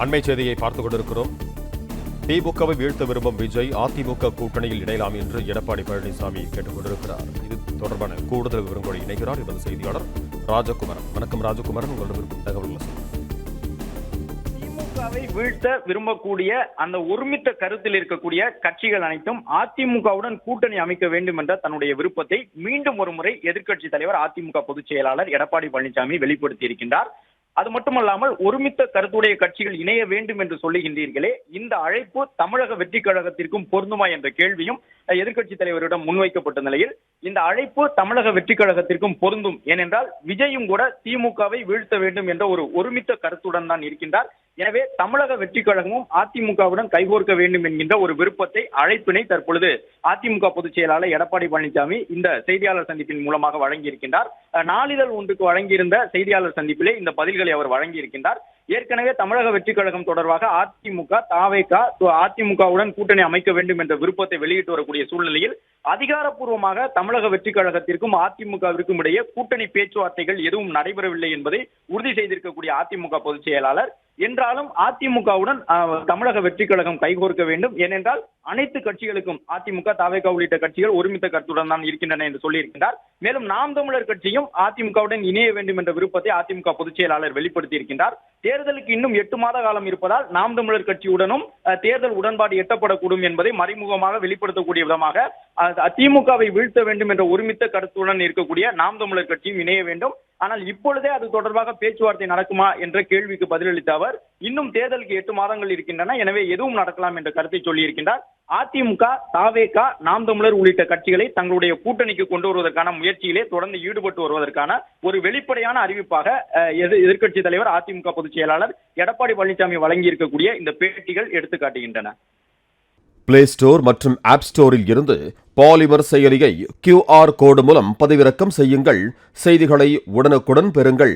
அண்மை செய்தியை பார்த்துக் கொண்டிருக்கிறோம். திமுகவை வீழ்த்த விரும்பும் விஜய் அதிமுக கூட்டணியில் இணையலாம் என்று எடப்பாடி பழனிசாமி கேட்டுக் கொண்டிருக்கிறார். இது தொடர்பான கூடுதல் விவரங்களோடு இணைகிறார் எமது செய்தியாளர் ராஜகுமரன். வணக்கம் ராஜகுமரன், உங்களிடம் இருக்கும் தகவல்கள். திமுகவை வீழ்த்த விரும்பக்கூடிய அந்த ஒருமித்த கருத்தில் இருக்கக்கூடிய கட்சிகள் அனைத்தும் அதிமுகவுடன் கூட்டணி அமைக்க வேண்டும் என்ற தன்னுடைய விருப்பத்தை மீண்டும் ஒரு முறை எதிர்க்கட்சி தலைவர் அதிமுக பொதுச் செயலாளர் எடப்பாடி பழனிசாமி வெளிப்படுத்தி இருக்கின்றார். அது மட்டுமல்லாமல் ஒருமித்த கருத்துடைய கட்சிகள் இணைய வேண்டும் என்று சொல்லுகின்றீர்களே, இந்த அழைப்பு தமிழக வெற்றி கழகத்திற்கும் பொருந்துமா என்ற கேள்வியும் எதிர்க்கட்சி தலைவரிடம் முன்வைக்கப்பட்ட நிலையில் இந்த அழைப்பு தமிழக வெற்றி கழகத்திற்கும் பொருந்தும். ஏனென்றால் விஜயும் கூட திமுகவை வீழ்த்த வேண்டும் என்ற ஒரு ஒருமித்த கருத்துடன் தான் இருக்கின்றார். எனவே தமிழக வெற்றி கழகமும் அதிமுகவுடன் கைகோர்க்க வேண்டும் என்கின்ற ஒரு விருப்பத்தை, அழைப்பினை தற்பொழுது அதிமுக பொதுச் செயலாளர் எடப்பாடி பழனிசாமி இந்த செய்தியாளர் சந்திப்பின் மூலமாக வழங்கியிருக்கின்றார். நாளிதழ் ஒன்றுக்கு வழங்கியிருந்த செய்தியாளர் சந்திப்பிலே இந்த பதில்களை அவர் வழங்கியிருக்கின்றார். ஏற்கனவே தமிழக வெற்றி கழகம் தொடர்பாக அதிமுக, தாவேகா அதிமுகவுடன் கூட்டணி அமைக்க வேண்டும் என்ற விருப்பத்தை வெளியிட்டு வரக்கூடிய சூழ்நிலையில் அதிகாரப்பூர்வமாக தமிழக வெற்றி கழகத்திற்கும் அதிமுகவிற்கும் இடையே கூட்டணி பேச்சுவார்த்தைகள் எதுவும் நடைபெறவில்லை என்பதை உறுதி செய்திருக்கக்கூடிய அதிமுக பொதுச் செயலாளர், என்றாலும் அதிமுகவுடன் தமிழக வெற்றி கழகம் கைகோர்க்க வேண்டும். ஏனென்றால் அனைத்து கட்சிகளுக்கும் அதிமுக, தாவேகா உள்ளிட்ட கட்சிகள் ஒருமித்த கருத்துடன் தான் இருக்கின்றன என்று சொல்லியிருக்கிறார். மேலும் நாம் தமிழர் கட்சியும் அதிமுகவுடன் இணைய வேண்டும் என்ற விருப்பத்தை அதிமுக பொதுச் செயலாளர் வெளிப்படுத்தி இருக்கின்றார். தேர்தலுக்கு இன்னும் 8 மாத காலம் இருப்பதால் நாம் தமிழர் கட்சியுடனும் தேர்தல் உடன்பாடு எட்டப்படக்கூடும் என்பதை மறைமுகமாக வெளிப்படுத்தக்கூடிய விதமாக திமுகவை வீழ்த்த வேண்டும் என்ற ஒருமித்த கருத்துடன் இருக்கக்கூடிய நாம் தமிழர் கட்சியும் இணைய வேண்டும். ஆனால் இப்பொழுதே அது தொடர்பாக பேச்சுவார்த்தை நடக்குமா என்ற கேள்விக்கு பதிலளித்த அவர், இன்னும் தேர்தலுக்கு 8 மாதங்கள் இருக்கின்றன, எனவே எதுவும் நடக்கலாம் என்ற கருத்தை சொல்லியிருக்கின்றார். அதிமுக, தாவேகா, நாம் தமிழர் உள்ளிட்ட கட்சிகளை தங்களுடைய கூட்டணிக்கு கொண்டு வருவதற்கான முயற்சியிலே தொடர்ந்து ஈடுபட்டு வருவதற்கான ஒரு வெளிப்படையான அறிவிப்பாக எதிர்க்கட்சி தலைவர் அதிமுக பொதுச் செயலாளர் எடப்பாடி பழனிசாமி வழங்கியிருக்கக்கூடிய இந்த பேட்டிகள் எடுத்து காட்டுகின்றன. பிளே ஸ்டோர் மற்றும் ஆப் ஸ்டோரில் இருந்து பாலிமர் செயலியை QR கோடு மூலம் பதிவிறக்கம் செய்யுங்கள். செய்திகளை உடனுக்குடன் பெறுங்கள்.